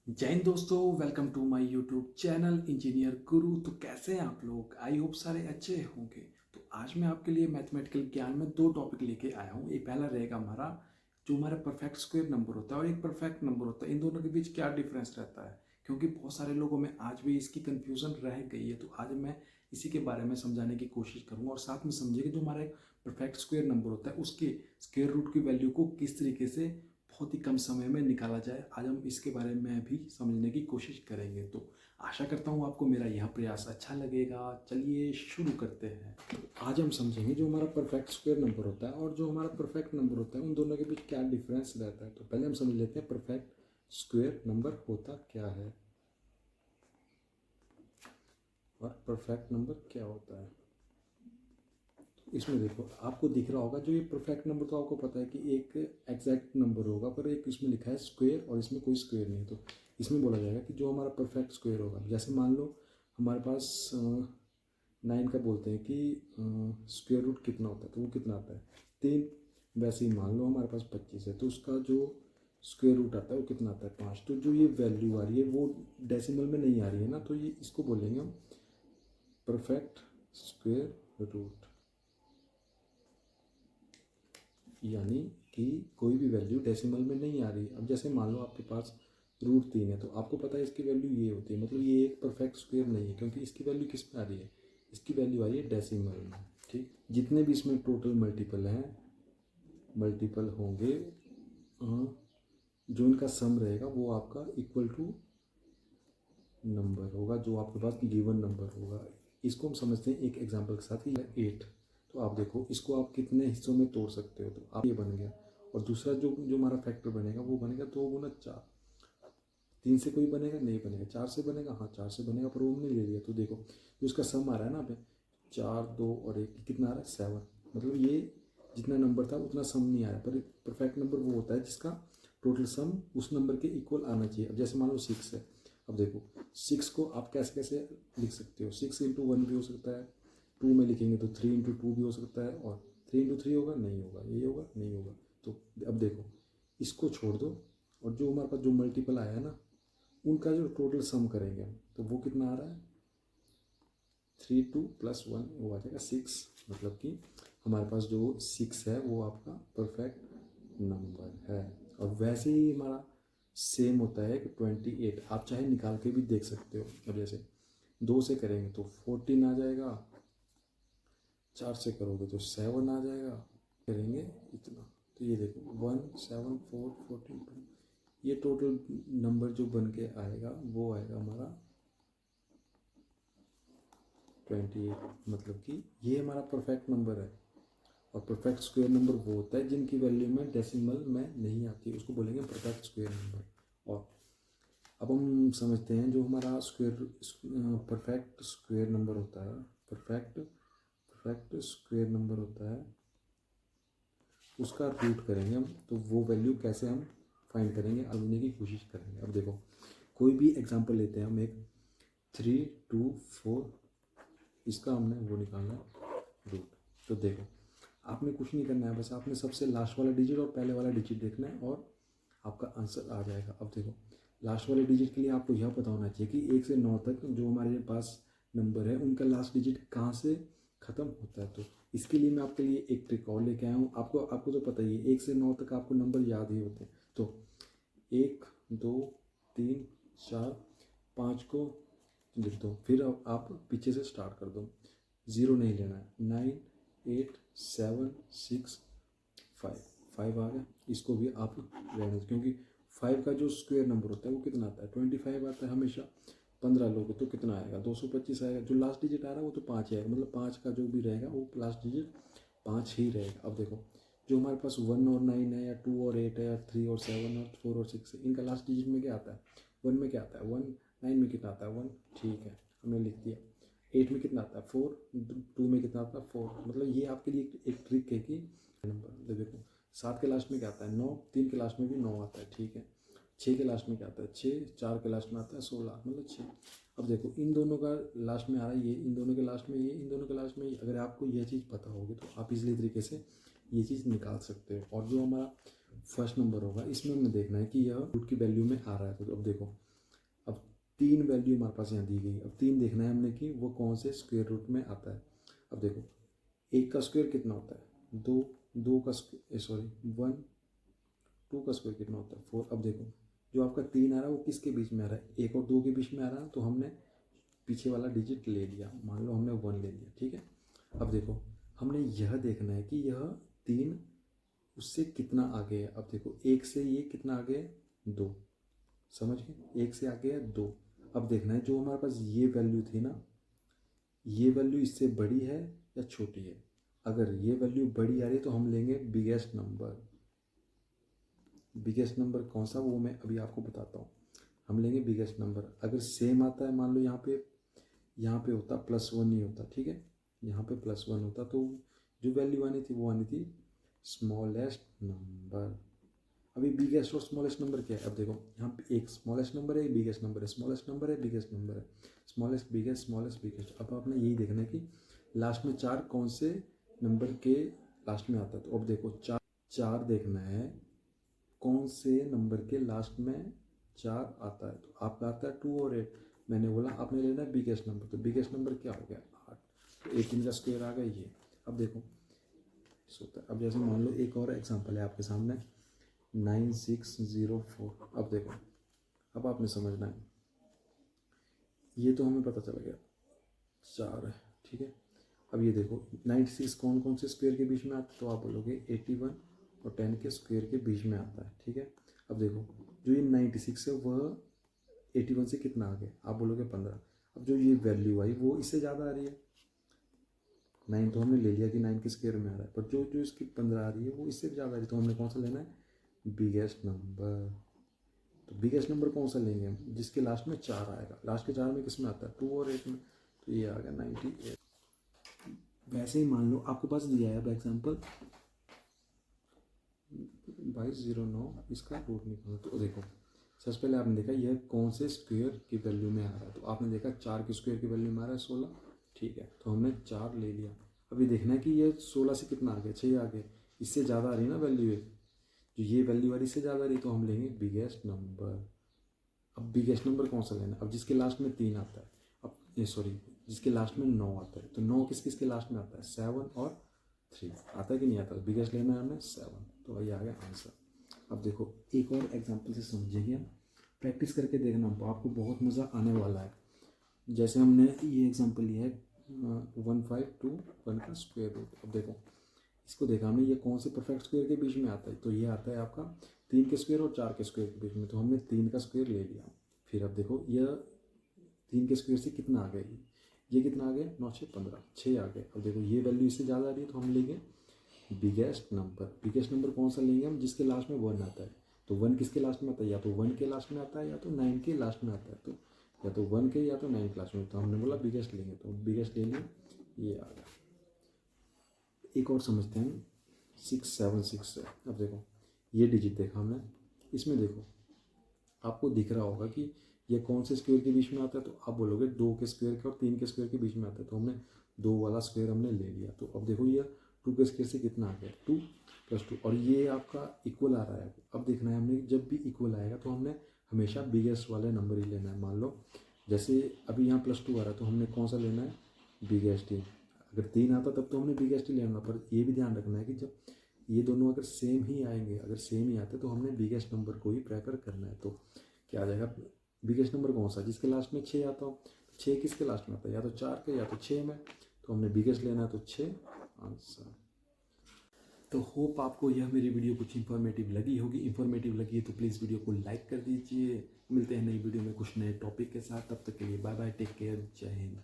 जय हिंद दोस्तों, welcome to my YouTube channel engineer Guru. तो कैसे हैं आप लोग? आई होप सारे अच्छे होंगे। तो आज मैं आपके लिए मैथमेटिकल ज्ञान में दो टॉपिक लेके आया हूँ। एक पहला रहेगा हमारा जो हमारा परफेक्ट स्क्वायर नंबर होता है और एक परफेक्ट नंबर होता है, इन दोनों के बीच क्या डिफरेंस रहता है, क्योंकि बहुत सारे लोगों में आज भी इसकी कन्फ्यूज़न रह गई है। तो आज मैं इसी के बारे में समझाने की कोशिश करूँगा और साथ में समझिए कि जो हमारा एक परफेक्ट स्क्वायर नंबर होता है उसके स्क्वायर रूट की वैल्यू को किस तरीके से बहुत ही कम समय में निकाला जाए। आज हम इसके बारे में भी समझने की कोशिश करेंगे। तो आशा करता हूँ आपको मेरा यह प्रयास अच्छा लगेगा। चलिए शुरू करते हैं। आज हम समझेंगे जो हमारा परफेक्ट स्क्वायर नंबर होता है और जो हमारा परफेक्ट नंबर होता है उन दोनों के बीच क्या डिफरेंस रहता है। तो पहले हम समझ लेते हैं परफेक्ट स्क्वायर नंबर होता क्या है और परफेक्ट नंबर क्या होता है। इसमें देखो, आपको दिख रहा होगा जो ये परफेक्ट नंबर, तो आपको पता है कि एक एग्जैक्ट नंबर होगा, पर एक इसमें लिखा है स्क्वायर और इसमें कोई स्क्वायर नहीं है। तो इसमें बोला जाएगा कि जो हमारा परफेक्ट स्क्वायर होगा, जैसे मान लो हमारे पास 9 का बोलते हैं कि स्क्वायर रूट कितना होता है, तो वो कितना आता है 3। वैसे ही मान लो हमारे पास 25 है, तो उसका जो स्क्वायर रूट आता है वो कितना आता है 5। तो जो ये वैल्यू आ रही है वो डेसिमल में नहीं आ रही है ना, तो ये इसको बोलेंगे हम परफेक्ट स्क्वायर रूट, यानी कि कोई भी वैल्यू डेसिमल में नहीं आ रही। अब जैसे मान लो आपके पास √3 है, तो आपको पता है इसकी वैल्यू ये होती है, मतलब ये एक परफेक्ट स्क्वायर नहीं है, क्योंकि इसकी वैल्यू किस में आ रही है, इसकी वैल्यू आ रही है डेसिमल में। ठीक, जितने भी इसमें टोटल मल्टीपल हैं, मल्टीपल होंगे, जो इनका सम रहेगा वो आपका इक्वल टू नंबर होगा जो आपके पास गिवन नंबर होगा। इसको हम समझते हैं एक एग्जांपल के साथ कि 8। तो आप देखो इसको आप कितने हिस्सों में तोड़ सकते हो, तो आप ये बन गया। और दूसरा जो जो हमारा फैक्टर बनेगा वो बनेगा 2 × 4। 3 से कोई बनेगा नहीं बनेगा, 4 से बनेगा, हाँ 4 से बनेगा, पर वो हमने ले लिया। तो देखो जो इसका सम आ रहा है ना, पे 4 2 और 1 कितना आ रहा है 7। मतलब ये जितना नंबर था उतना सम नहीं आया, पर परफेक्ट नंबर वो होता है जिसका टोटल सम उस नंबर के इक्वल आना चाहिए। अब जैसे मान लो 6 है, अब देखो 6 को आप कैसे कैसे लिख सकते हो, 6 × 1 भी हो सकता है, 2 में लिखेंगे तो 3 × 2 भी हो सकता है, और 3 × 3 होगा नहीं होगा, ये होगा नहीं होगा। तो अब देखो इसको छोड़ दो, और जो हमारे पास जो मल्टीपल आया है ना उनका जो टोटल सम करेंगे हम, तो वो कितना आ रहा है 3 2 + 1 वो आ जाएगा 6। मतलब कि हमारे पास जो 6 है वो आपका परफेक्ट नंबर है। और वैसे ही हमारा सेम होता है कि 28, आप चाहे निकाल के भी देख सकते हो। अब जैसे 2 से करेंगे तो 14 आ जाएगा, 4 से करोगे तो 7 आ जाएगा, करेंगे इतना। तो ये देखो 1 7 4 14 2, ये टोटल नंबर जो बन के आएगा वो आएगा हमारा 28। मतलब कि ये हमारा परफेक्ट नंबर है। और परफेक्ट स्क्वायर नंबर वो होता है जिनकी वैल्यू में डेसिमल में नहीं आती, उसको बोलेंगे परफेक्ट स्क्वायर नंबर। और अब हम समझते हैं जो हमारा परफेक्ट स्क्वायर नंबर होता है, परफेक्ट स्क्वायर नंबर होता है, उसका रूट करेंगे हम, तो वो वैल्यू कैसे हम फाइंड करेंगे, समझने की कोशिश करेंगे। अब देखो कोई भी एग्जांपल लेते हैं हम, एक 3 2 4, इसका हमने वो निकालना है रूट। तो देखो आपने कुछ नहीं करना है, बस आपने सबसे लास्ट वाला डिजिट और पहले वाला डिजिट देखना है और आपका आंसर आ जाएगा। अब देखो लास्ट वाले डिजिट के लिए आपको यह पता होना चाहिए कि 1 से 9 तक जो हमारे पास नंबर है उनका लास्ट डिजिट कहाँ से ख़त्म होता है। तो इसके लिए मैं आपके लिए एक ट्रिक और लेके आया हूँ। आपको आपको तो पता ही है 1 से 9 तक आपको नंबर याद ही होते हैं। तो 1 2 3 4 5 को लिख दो, फिर अब आप पीछे से स्टार्ट कर दो, 0 नहीं लेना है। 9 8 7 6 5 5 आ गया, इसको भी आप रहने, क्योंकि 5 का जो स्क्वायर नंबर होता है वो कितना आता है 25 आता है हमेशा। 15 लोगे तो कितना आएगा 225 आएगा। जो लास्ट डिजिट आ रहा है वो तो 5 ही आएगा, मतलब 5 का जो भी रहेगा वो लास्ट डिजिट 5 ही रहेगा। अब देखो जो हमारे पास 1 और 9 है, या 2 और 8 है, या 3 और 7 और 4 और 6 है, इनका लास्ट डिजिट में क्या आता है 1 में क्या आता है 1, 9 में कितना आता है 1, ठीक है हमने लिख दिया। 8 में कितना आता है 4, 2 में कितना आता है 4। मतलब ये आपके लिए एक ट्रिक है कि नंबर देखो 7 के लास्ट में क्या आता है 9, 3 के लास्ट में भी 9 आता है, ठीक है। 6 के लास्ट में क्या आता है 6, 4 के लास्ट में आता है 16, मतलब 6। अब देखो इन दोनों का लास्ट में आ रहा है ये, इन दोनों के लास्ट में ये, इन दोनों के लास्ट में ये। अगर आपको यह चीज़ पता होगी तो आप इजली तरीके से ये चीज़ निकाल सकते हो। और जो हमारा फर्स्ट नंबर होगा, इसमें हमें देखना है कि यह रूट की वैल्यू में आ रहा है। तो अब देखो, अब 3 वैल्यू हमारे पास यहाँ दी गई। अब 3 देखना है हमने कि वो कौन से स्क्वायर रूट में आता है। अब देखो, 1 का स्क्वायर कितना होता है 2, 2 का सॉरी 1, 2 का स्क्वायर कितना होता है 4। अब देखो, जो आपका 3 आ रहा है वो किसके बीच में आ रहा है, 1 और 2 के बीच में आ रहा है, तो हमने पीछे वाला डिजिट ले लिया, मान लो हमने 1 ले लिया, ठीक है। अब देखो, हमने यह देखना है कि यह 3 उससे कितना आगे है। अब देखो, 1 से ये कितना आगे है 2, समझ गए, 1 से आगे है 2। अब देखना है जो हमारे पास ये वैल्यू थी ना, ये वैल्यू इससे बड़ी है या छोटी है। अगर ये वैल्यू बड़ी आ रही है तो हम लेंगे बिगेस्ट नंबर। बिगेस्ट नंबर कौन सा, वो मैं अभी आपको बताता हूँ। हम लेंगे बिगेस्ट नंबर। अगर सेम आता है, मान लो यहाँ पे होता +1 ही होता, ठीक है, यहाँ पे +1 होता, तो जो वैल्यू आनी थी वो आनी थी स्मॉलेस्ट नंबर। अभी बिगेस्ट और स्मॉलेस्ट नंबर क्या है, अब देखो यहाँ पे एक स्मॉलेस्ट नंबर है, एक बिगेस्ट नंबर है, स्मॉलेस्ट नंबर है, बिगेस्ट नंबर है, स्मॉलेस्ट बिगेस्ट स्मॉलेस्ट बिगेस्ट। अब आपने यही देखना है कि लास्ट में 4 कौन से नंबर के लास्ट में आता है। तो अब देखो, 4 देखना है कौन से नंबर के लास्ट में 4 आता है। तो आपका आता है 2 और 8। मैंने बोला आपने लेना है बिगेस्ट नंबर, तो बिगेस्ट नंबर क्या हो गया 8, तो 18 का स्क्वायर आ गया ये। अब देखो होता है। अब जैसे मान लो एक और एग्जांपल है आपके सामने 9604। अब देखो, अब आपने समझना है, ये तो हमें पता चला गया 4 है, ठीक है। अब ये देखो 96 कौन कौन से स्क्वायर के बीच में आता है, तो आप बोलोगे 81 और 10 के स्क्वायर के बीच में आता है, ठीक है। अब देखो, जो ये 96 है वह 81 से कितना आ गया, आप बोलोगे 15। अब जो ये वैल्यू आई वो इससे ज़्यादा आ रही है, 9 तो हमने ले लिया कि 9 के स्क्वायर में आ रहा है, पर जो जो इसकी 15 आ रही है वो इससे भी ज़्यादा आ रही है, तो हमने कौन सा लेना है बिगेस्ट नंबर। तो बिगेस्ट नंबर कौन सा लेंगे हम, जिसके लास्ट में 4 आएगा। लास्ट के 4 में किस में आता है 2 और 8 में, तो ये आ गया 98। वैसे ही मान लो आपके पास दिया है अब एग्जाम्पल 2209, इसका रूट निकालो। तो देखो, सबसे पहले आपने देखा यह कौन से स्क्वायर की वैल्यू में आ रहा है, तो आपने देखा 4 के स्क्वायर की वैल्यू में आ रहा है 16, ठीक है, तो हमने 4 ले लिया। अभी देखना है कि ये 16 से कितना आ गया 6 आ गया, इससे ज़्यादा आ रही है ना वैल्यू, है जो ये वैल्यू आ रही इससे ज़्यादा आ रही, तो हम लेंगे बिगेस्ट नंबर। अब बिगेस्ट नंबर कौन सा लेना है, अब जिसके लास्ट में 3 आता है, अब ये सॉरी जिसके लास्ट में 9 आता है, तो 9 किस किस के लास्ट में आता है 7 और 3 आता है कि नहीं आता, बिगेस्ट लेना है हमने 7, तो ये आ गया आंसर। अब देखो एक और एग्जांपल से समझिए, प्रैक्टिस करके देखना, आपको बहुत मज़ा आने वाला है। जैसे हमने ये एग्जांपल लिया है 1521 का स्क्वायर रूट। अब देखो, इसको देखा हमने, ये कौन से परफेक्ट स्क्वायर के बीच में आता है, तो ये आता है आपका 3 के स्क्वायर और 4 के स्क्वायर के बीच में, तो हमने 3 का स्क्वायर ले लिया। फिर अब देखो, यह 3 के स्क्वायर से कितना आ गया, ये कितना आ गया 9 6 15, 6 आ गए। अब देखो ये वैल्यू इससे ज़्यादा आ रही है, तो हम लेंगे बिगेस्ट नंबर। बिगेस्ट नंबर कौन सा लेंगे हम, जिसके लास्ट में 1 आता है। तो 1 किसके लास्ट में आता है, या तो 1 के लास्ट में आता है या तो 9 के लास्ट में आता है, तो या तो 1 के या तो 9 के लास्ट में, तो हमने बोला बिगेस्ट लेंगे, तो बिगेस्ट ले लिया, ये आ गया। एक और समझते हैं 676 है। अब देखो ये डिजिट देखा हमने, इसमें देखो आपको दिख रहा होगा कि ये कौन से स्क्वायर के बीच में आता है, तो आप बोलोगे 2 के स्क्वायर के और 3 के स्क्वायर के बीच में आता है, तो हमने 2 वाला स्क्वायर हमने ले लिया। तो अब देखो ये 2 के स्क्वायर से कितना आ गया 2 + 2, और ये आपका इक्वल आ रहा है। अब देखना है हमने, जब भी इक्वल आएगा तो हमने हमेशा बिगेस्ट वाले नंबर ही लेना है। मान लो जैसे अभी यहाँ +2 आ रहा है, तो हमने कौन सा लेना है बिगेस्ट ही। अगर 3 आता तब तो हमने बिगेस्ट ही लेना, पर ये भी ध्यान रखना है कि जब ये दोनों अगर सेम ही आएंगे, अगर सेम ही आते तो हमने बिगेस्ट नंबर को ही प्रेफर करना है। तो क्या आ जाएगा, बिगेस्ट नंबर कौन सा, जिसके लास्ट में 6 आता हो। 6 किसके लास्ट में आता है, या तो 4 के या तो 6 में, तो हमने बिगेस्ट लेना है, तो 6 आंसर। तो होप आपको यह मेरी वीडियो कुछ इन्फॉर्मेटिव लगी होगी। इन्फॉर्मेटिव लगी है तो प्लीज़ वीडियो को लाइक कर दीजिए। मिलते हैं नई वीडियो में कुछ नए टॉपिक के साथ, तब तक के लिए बाय बाय, टेक केयर, जय हिंद।